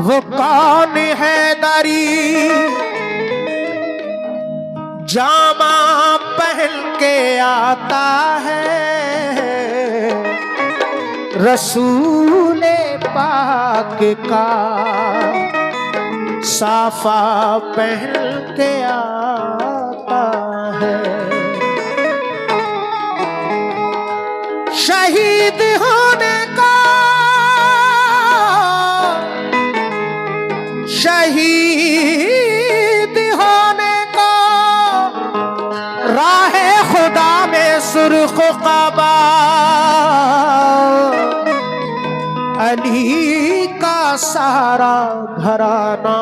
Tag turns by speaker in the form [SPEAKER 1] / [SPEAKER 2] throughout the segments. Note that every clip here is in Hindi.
[SPEAKER 1] वो कौन है दरी जामा पहन के आता है रसूले पाक का साफा पहन के आता है। शहीद होने का शहीद होने का राहे खुदा में सुर्ख क़बा अली का सारा घराना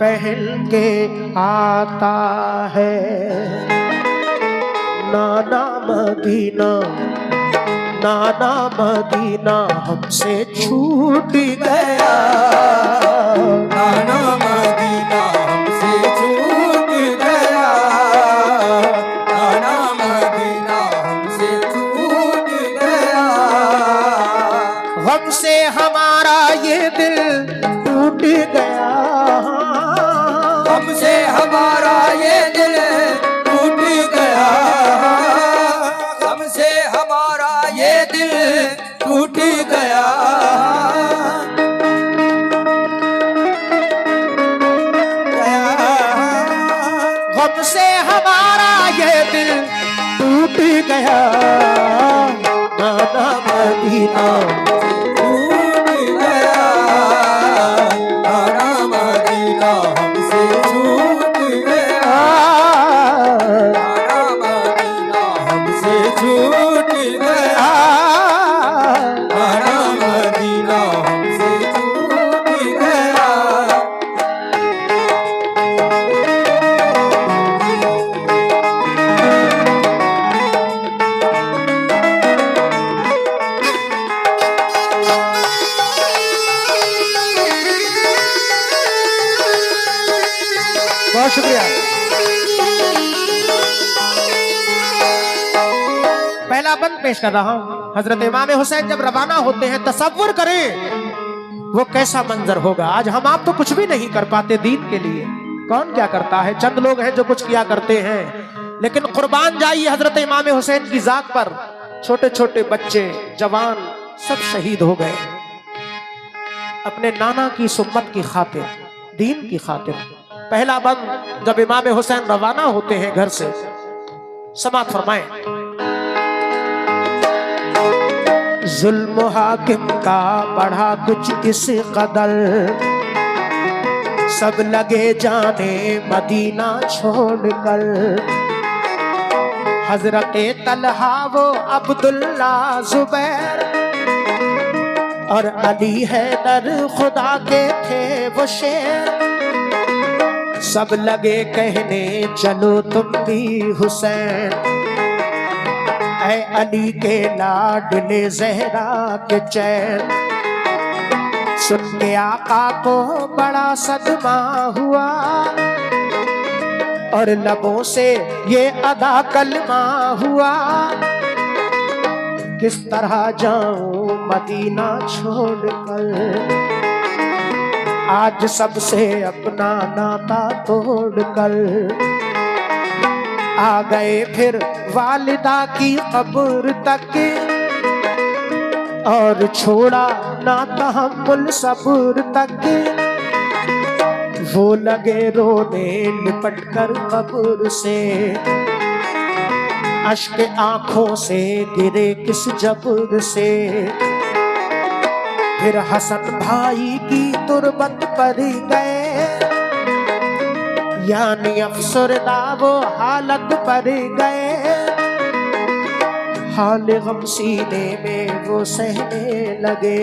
[SPEAKER 1] पहन के आता है। नाना मदीना नाना मदीना हमसे छूट गया,
[SPEAKER 2] नाना मदीना हमसे छूट गया, नाना मदीना हमसे छूट गया।
[SPEAKER 1] हमसे हमारा ये दिल टूट गया,
[SPEAKER 2] हमसे हमारा ये दिल टूट गया, हमसे हमारा ये दिल टूट गया।
[SPEAKER 1] हमसे हमारा ये दिल टूट गया, नाना मदीना
[SPEAKER 2] टूट गया, नाना मदीना हमसे छूट गया, नाना मदीना हमसे छूट गया, नाना मदीना हमसे छूट गया।
[SPEAKER 1] बहुत शुक्रिया। पहला बंद पेश कर रहा हूं। हजरत इमाम हुसैन जब रवाना होते हैं, तसव्वुर करें वो कैसा मंजर होगा। आज हम आप तो कुछ भी नहीं कर पाते दीन के लिए, कौन क्या करता है, चंद लोग हैं जो कुछ किया करते हैं, लेकिन कुर्बान जाइए हजरत इमाम हुसैन की जात पर। छोटे छोटे बच्चे जवान सब शहीद हो गए अपने नाना की सुन्नत की खातिर, दीन की खातिर। पहला बंद जब इमाम हुसैन रवाना होते हैं घर से, समात फरमाएं। जुल्म हाकिम का बढ़ा कुछ इस कदर, सब लगे जाने मदीना छोड़कर। हजरत तलहा वो अब्दुल्ला जुबैर और अली हैदर खुदा के थे वो शेर। सब लगे कहने चलो तुम भी हुसैन, ऐ अली के लाडले ज़हरा के चैन। सुन के आका को बड़ा सदमा हुआ और लबों से ये अदा कलमा हुआ। किस तरह जाऊं मदीना छोड़कर, आज सबसे अपना नाता तोड़कर। आ गए फिर वालिदा की कब्र तक और छोड़ा ना तहम्मुल सब्र तक। वो लगे रोने लिपट कर कब्र से, अश्क आंखों से गिरे किस जबर से। फिर हसन भाई की तुरबत पर गए, यानी अफसरदा वो हालत पर गए। हाल गम सीने में वो सहने लगे,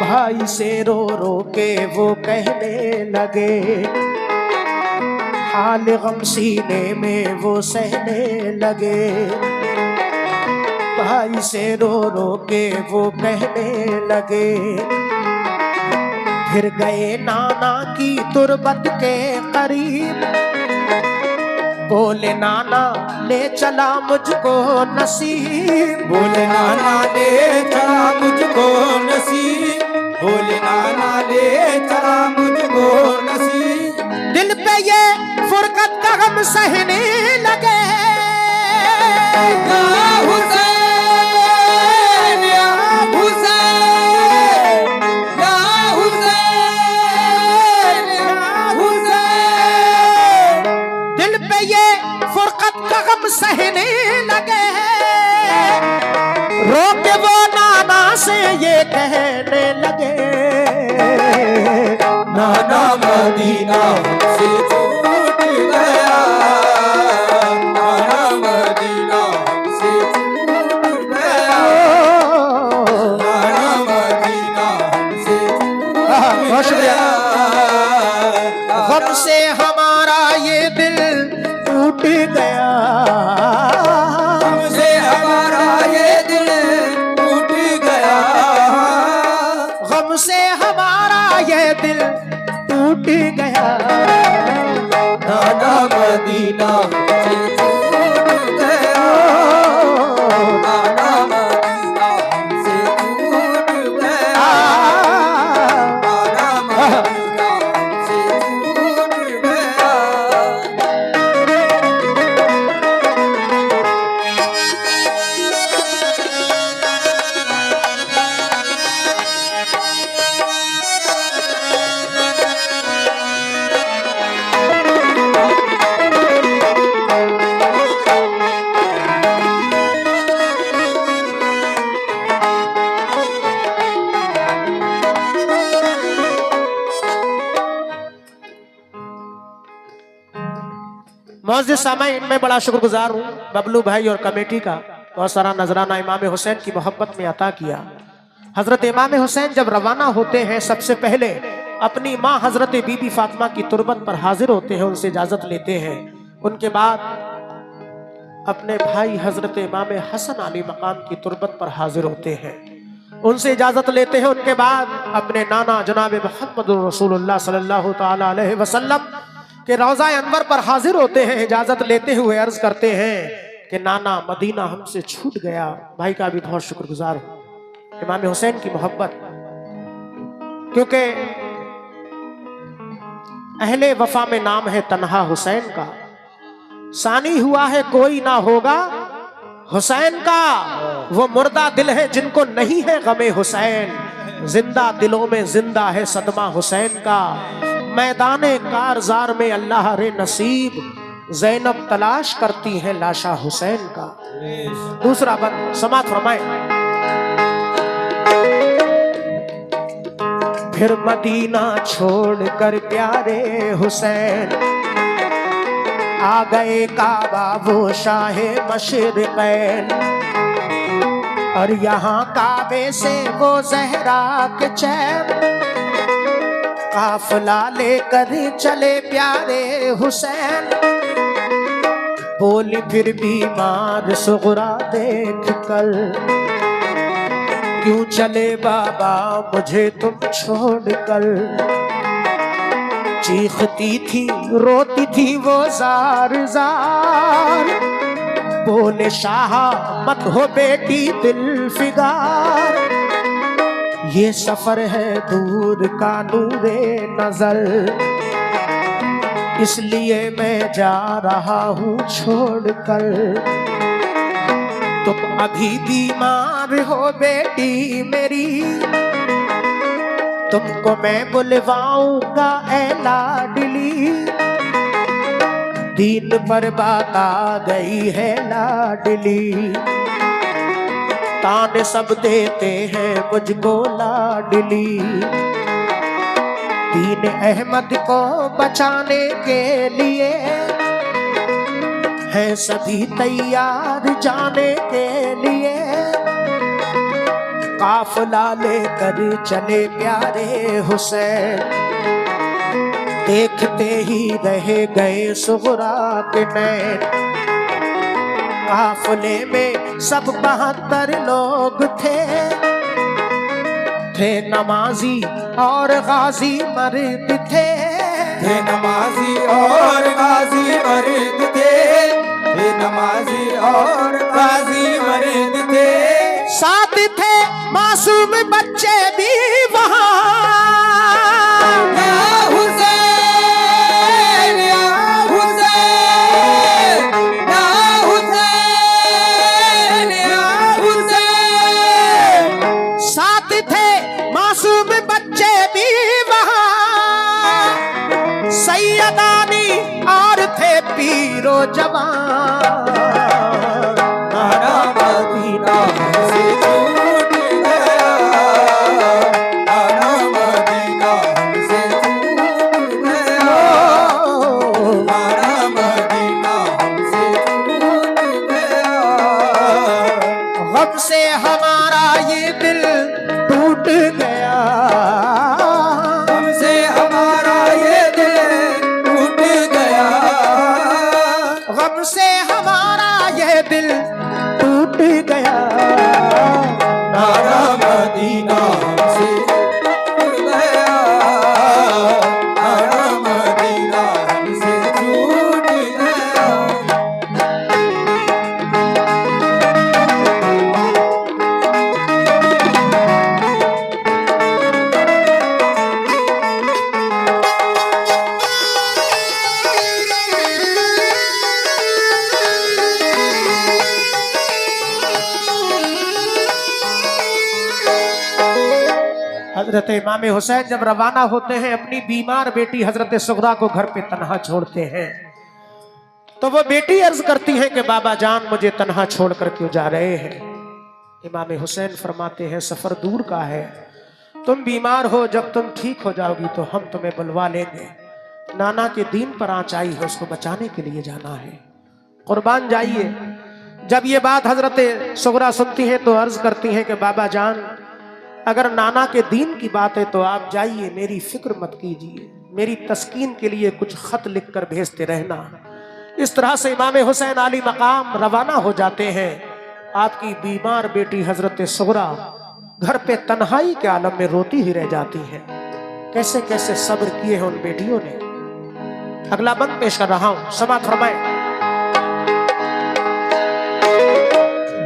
[SPEAKER 1] भाई से रो रो के वो कहने लगे। हाल गम सीने में वो सहने लगे, भाई से रो रो के वो कहने लगे। फिर गए नाना की तुरबत के करीब, बोले नाना ले चला मुझको नसीब।
[SPEAKER 2] बोले नाना ले चला
[SPEAKER 1] सहने लगे।
[SPEAKER 2] या हुसैन या हुसैन या हुसैन या हुसैन।
[SPEAKER 1] दिल पे ये फुरकत का गम सहने लगे। रो के वो नाना से ये कहने लगे,
[SPEAKER 2] नाना मदीना हमसे छूट गया, नाना मदीना हमसे छूट गया, नाना मदीना हमसे छूट
[SPEAKER 1] बहुत शुक्रिया।
[SPEAKER 2] गया।
[SPEAKER 1] गम से हमारा ये दिल टूट गया,
[SPEAKER 2] हमसे हमारा ये दिल टूट गया,
[SPEAKER 1] गम से हमारा ये दिल टूट गया।
[SPEAKER 2] नाना मदीना हमसे छूट गया, नाना मदीना हमसे छूट गया, नाना मदीना हमसे छूट गया।
[SPEAKER 1] मौजूद सामाईन मैं बड़ा शुक्रगुजार हूँ बबलू भाई और कमेटी का। बहुत सारा नजराना इमाम हुसैन की मोहब्बत में अता किया। हजरत इमाम हुसैन जब रवाना होते हैं सबसे पहले अपनी माँ हजरत बीबी फातिमा की तुरबत पर हाजिर होते हैं, उनसे इजाजत लेते हैं। उनके बाद अपने भाई हजरत इमाम हसन अली मकाम की तुरबत पर हाजिर होते हैं, उनसे इजाजत लेते हैं। उनके बाद अपने नाना जनाब मोहम्मद रसूलुल्लाह सल्लल्लाहु ताला अलैहि वसल्लम के रोज़ा अनवर पर हाजिर होते हैं। इजाजत लेते हुए अर्ज करते हैं कि नाना मदीना हमसे छूट गया। भाई का भी बहुत शुक्रगुजार हूं। इमाम हुसैन की मोहब्बत, क्योंकि अहले वफा में नाम है तन्हा हुसैन का, सानी हुआ है कोई ना होगा हुसैन का। वो मुर्दा दिल है जिनको नहीं है गमे हुसैन, जिंदा दिलों में जिंदा है सदमा हुसैन का। मैदाने कारजार में अल्लाह रे नसीब, जैनब तलाश करती है लाशा हुसैन का। दूसरा बंद समात फरमाए। फिर मदीना छोड़कर प्यारे हुसैन आ गए काबा वो शाहे मशरिक़ैन, और यहाँ काबे से वो जहरा के चैन काफिला लेकर चले प्यारे हुसैन। बोली फिर बीमार सुगरा देख कर, क्यों चले बाबा मुझे तुम छोड़कर। चीखती थी रोती थी वो जार जार, बोले शाह मत हो बेटी दिल फिगार। ये सफर है दूर का नूरे नजर, इसलिए मैं जा रहा हूँ छोड़कर। तुम अभी बीमार हो बेटी मेरी, तुमको मैं बुलवाऊंगा ऐ लाडली। दीन पर बात आ गई है लाडली, ताने सब देते हैं मुझको लाडली। दीन अहमद को बचाने के लिए है सभी तैयार जाने के लिए। काफिला लेकर चले प्यारे हुसैन, देखते ही रह गए सुगरा के नैन। काफिले में सब 72 लोग थे नमाजी और गाजी मर्द थे।
[SPEAKER 2] नमाजी और गाजी मर्द थे, नमाजी और गाजी मर्द थे।
[SPEAKER 1] साथ थे मासूम बच्चे भी वहाँ।
[SPEAKER 2] या हुसैन या हुसैन
[SPEAKER 1] हजरत इमाम हुसैन जब रवाना होते हैं अपनी बीमार बेटी हजरत सुगरा को घर पे तन्हा छोड़ते हैं, तो वो बेटी अर्ज करती है कि बाबा जान मुझे तन्हा छोड़कर क्यों जा रहे हैं। इमाम हुसैन फरमाते हैं सफर दूर का है, तुम बीमार हो, जब तुम ठीक हो जाओगी तो हम तुम्हें बुलवा लेंगे। नाना के दीन पर आँच आई है, उसको बचाने के लिए जाना है, कुर्बान जाइए। जब ये बात हजरत सुगरा सुनती है तो अर्ज करती हैं कि बाबा जान अगर नाना के दीन की बात है तो आप जाइए, मेरी फिक्र मत कीजिए, मेरी तस्कीन के लिए कुछ खत लिख कर भेजते रहना। इस तरह से इमाम हुसैन आली मकाम रवाना हो जाते हैं। आपकी बीमार बेटी हजरत सुगरा घर पे तन्हाई के आलम में रोती ही रह जाती है। कैसे कैसे सब्र किए हैं उन बेटियों ने। अगला बंद पेश कर रहा हूं, समाअत फरमाए।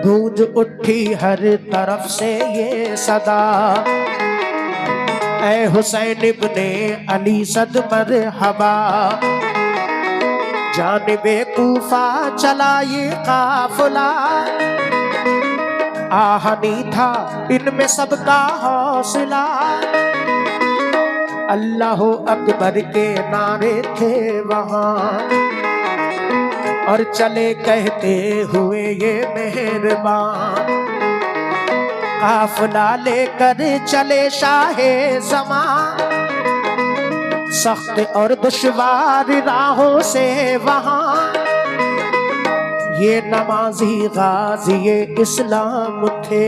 [SPEAKER 1] गूंज उठी हर तरफ से ये सदा, ऐ हुसैन इब्ने अली सद मरहबा। जानिबे कूफा चला ये काफिला, आहनी था इनमें सबका हौसला। अल्लाह अकबर के नारे थे वहां, और चले कहते हुए ये मेहरबान। काफिला लेकर चले शाहे ज़मां, सख्त और दुश्वार राहों से वहां। ये नमाजी गाजी इस्लाम थे,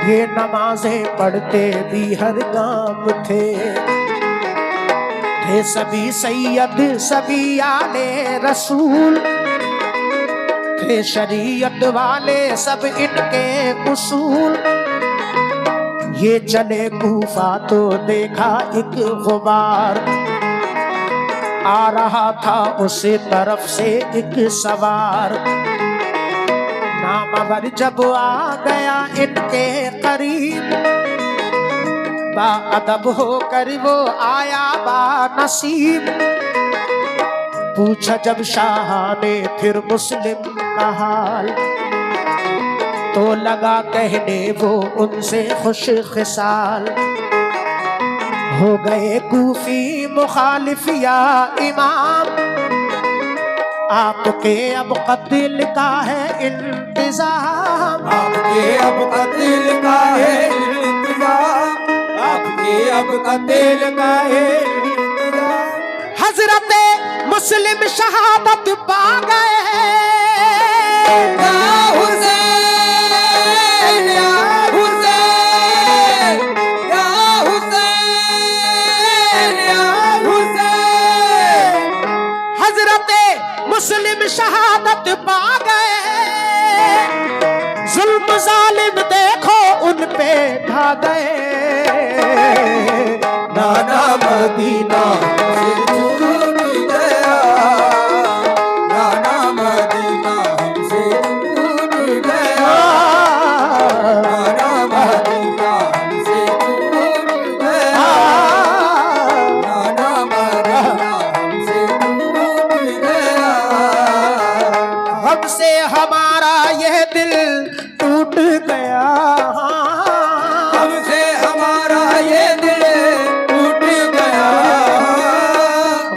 [SPEAKER 1] ये नमाजें पढ़ते भी हर गाम थे। थे सभी सैयद सभी आले रसूल, थे शरीयत वाले सब इनके उसूल। ये चले कूफा तो देखा एक गुबार, आ रहा था उस तरफ से एक सवार। नामवर जब आ गया इनके करीब, बाअदब होकर वो आया बा नसीब। पूछा जब शाह ने फिर मुस्लिम का हाल, तो लगा कहने वो उनसे खुश खिसाल। हो गए कूफी मुखालिफ या इमाम, आपके अब कत्ल का है इंतजाम।
[SPEAKER 2] आपके अब कत्ल का है इंतजाम, आपके अब कत्ल का है इंतजाम।
[SPEAKER 1] हजरत मुस्लिम शहादत पा गए,
[SPEAKER 2] या हुसैन या हुसैन या हुसैन या हुसैन।
[SPEAKER 1] हजरत मुस्लिम शहादत पा गए। जुल्म जालिम देखो उन पे ढा गए।
[SPEAKER 2] नाना मदीना से छूट गया, नाना मदीना हमसे छूट गया, नाना मदीना हमसे छूट गया, नाना मदीना हमसे छूट गया।
[SPEAKER 1] हमसे हमारा यह दिल टूट गया,
[SPEAKER 2] हमसे हमारा ये दिल टूट गया,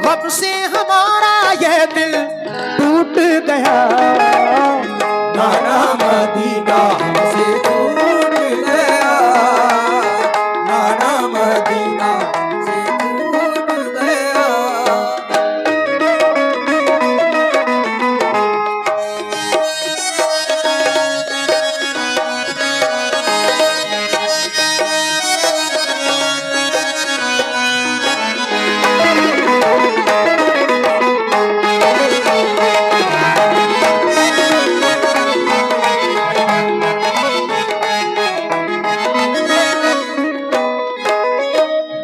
[SPEAKER 1] हमसे हमारा यह दिल टूट गया।
[SPEAKER 2] नाना मदीना हमसे छूट गया, नाना मदीना हमसे छूट गया।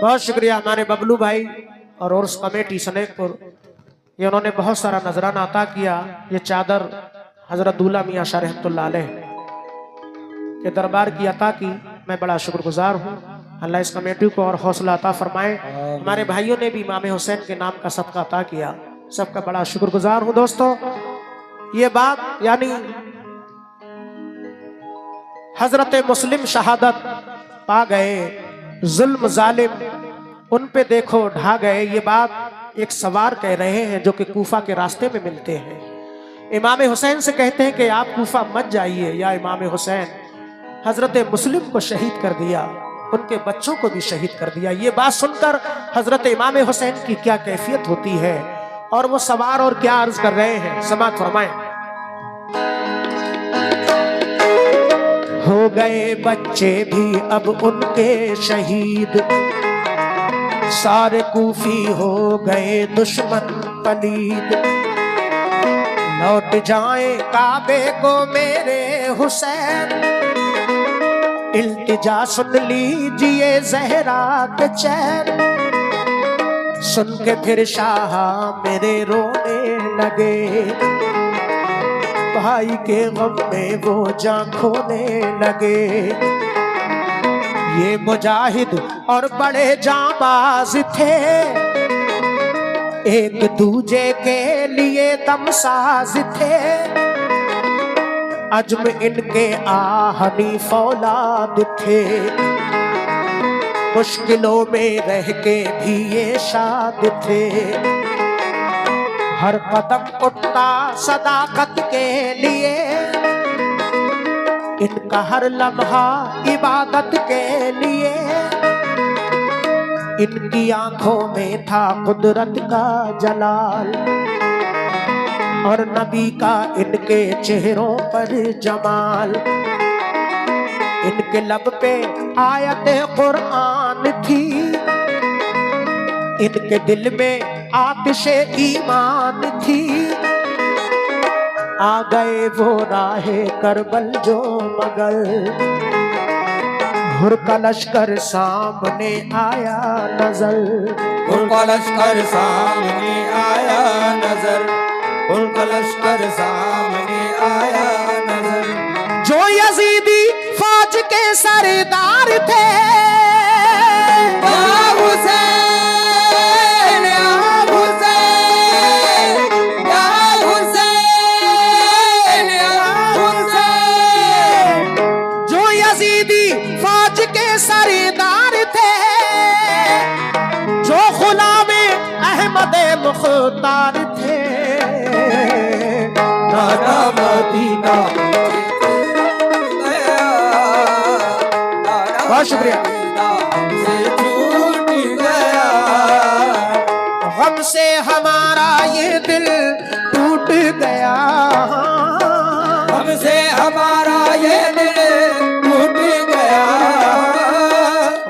[SPEAKER 1] बहुत शुक्रिया हमारे बबलू भाई और उर्स कमेटी सनेकपुर, ये उन्होंने बहुत सारा नजराना अता किया। ये चादर हजरत दूल्हा मियाँ शाह रहमतुल्लाह अलैह के दरबार की अता की, मैं बड़ा शुक्रगुजार हूँ। अल्लाह इस कमेटी को और हौसला अता फरमाए। हमारे भाइयों ने भी इमाम हुसैन के नाम का सदका अता किया, सबका बड़ा शुक्रगुजार हूँ। दोस्तों ये बात यानी हजरत मुस्लिम शहादत पा गए, जुल्म जालिम उन पे देखो ढा गए। ये बात एक सवार कह रहे हैं जो कि कूफा के रास्ते में मिलते हैं। इमाम हुसैन से कहते हैं कि आप कूफा मत जाइए। या इमाम हुसैन, हजरत मुस्लिम को शहीद कर दिया, उनके बच्चों को भी शहीद कर दिया। ये बात सुनकर हजरत इमाम हुसैन की क्या कैफियत होती है और वो सवार और क्या अर्ज कर रहे हैं, समाअत फरमाएं। हो गए बच्चे भी अब उनके शहीद, सारे कूफी हो गए दुश्मन पलीद। लौट जाए काबे को मेरे हुसैन, इल्तिजा सुन लीजिए ज़हरा के चैन। सुन के फिर शाह मेरे रोने लगे, भाई के गम में वो जान खोने लगे। ये मुजाहिद और बड़े जाबाज थे, एक दूजे के लिए दमसाज थे। अजम इनके आहनी फौलाद थे, मुश्किलों में रह के भी ये शाद थे। हर कदम उठता सदाकत के लिए, इनका हर लम्हा इबादत के लिए। इनकी आंखों में था कुदरत का जलाल, और नबी का इनके चेहरों पर जमाल। इनके लब पे आयत कुरान थी, इनके दिल में आतिशे ईमान थी। आ गए वो राहे करबल जो मगल, हुर का लश्कर सामने आया नजर।
[SPEAKER 2] हुर का लश्कर सामने आया नजर, हुर का लश्कर सामने आया नजर।
[SPEAKER 1] जो यजीदी फौज के सरदार थे,
[SPEAKER 2] या हुसैन, या हुसैन, या हुसैन, या हुसैन।
[SPEAKER 1] जो यजीदी फौज के सरदार थे, जो गुलामे अहमद मुख्तार थे।
[SPEAKER 2] नाना मदीना
[SPEAKER 1] बहुत शुक्रिया।
[SPEAKER 2] हमसे छूट गया,
[SPEAKER 1] गम से हमारा ये दिल टूट गया।
[SPEAKER 2] हमसे हमारा ये दिल टूट गया।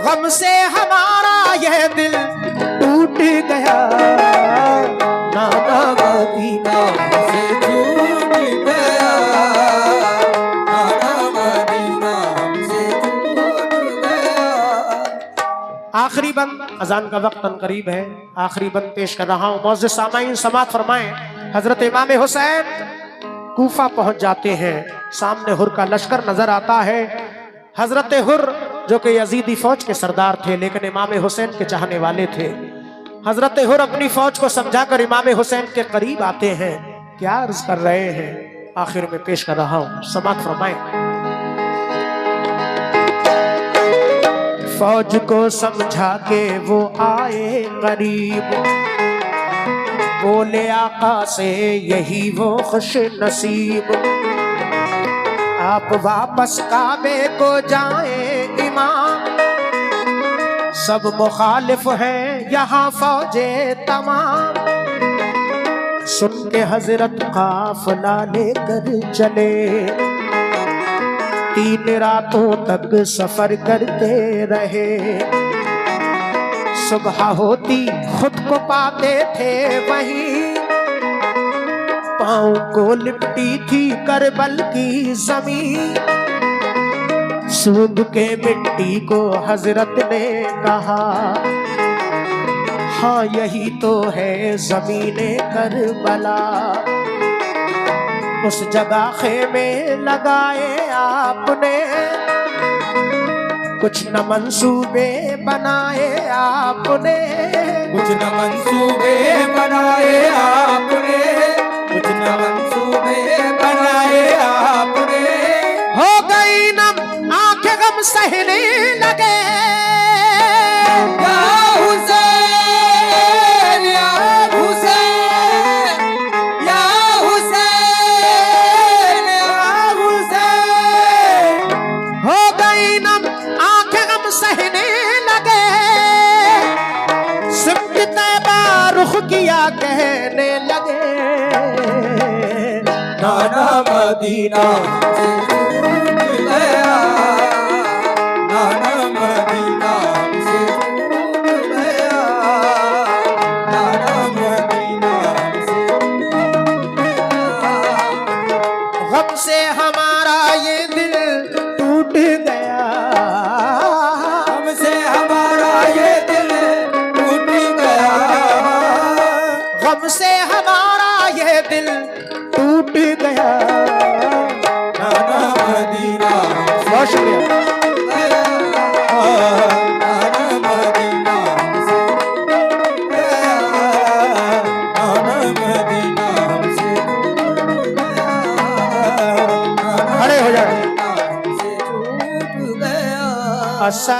[SPEAKER 1] गम से हमारा यह दिल टूट गया। नाना मदीना
[SPEAKER 2] हमसे छूट गया, नाना मदीना हमसे छूट गया।
[SPEAKER 1] आखिरी बंद, अजान का वक्त करीब है, आखिरी बंद पेश कर रहा हूँ। मौजूद सामाईन समाअत फरमाएं। हजरत इमाम हुसैन कूफा पहुंच जाते हैं, सामने हुर का लश्कर नजर आता है। हजरत हुर जो कि यजीदी फौज के सरदार थे, लेकिन इमाम हुसैन के चाहने वाले थे। हजरत हुर अपनी फौज को समझाकर इमाम हुसैन के करीब आते हैं। क्या अर्ज कर रहे हैं, आखिर में पेश कर रहा हूँ, समाअत फरमाएं। फौज को समझा के वो आए करीब, बोले आका से यही वो खुश नसीब। आप वापस काबे को जाएं इमाम, सब मुखालिफ हैं यहाँ फौजे तमाम। सुन के हजरत काफिला लेकर चले, 3 रातों तक सफर करते रहे। सुबह होती खुद को पाते थे वहीं, पाँव को लिपटी थी करबल की जमीन। सूंघ के मिट्टी को हजरत ने कहा, हाँ यही तो है जमीने करबला। उस जगह खेमे लगाए आपने, कुछ न मंसूबे बनाए आपने।
[SPEAKER 2] कुछ न मंसूबे बनाए आपने, कुछ न मंसूबे बनाए आपने।
[SPEAKER 1] हो गई नम आंखें गम सहने लगे, कहने लगे।
[SPEAKER 2] नाना मदीना से छूट गया, नाना मदीना से छूट गया, नाना मदीना से छूट गया।
[SPEAKER 1] गम से हमारा ये दिल टूट गया,
[SPEAKER 2] हमसे हमारा ये दिल टूट गया,
[SPEAKER 1] गम से हमारा ये दिल टूट गया।
[SPEAKER 2] नाना मदीना से
[SPEAKER 1] बहुत शुक्रिया।
[SPEAKER 2] गया, नाना मदीना से गया, नाना मदीना से गया,
[SPEAKER 1] खड़े हो जाए।
[SPEAKER 2] नाना से छूट गया।
[SPEAKER 1] अच्छा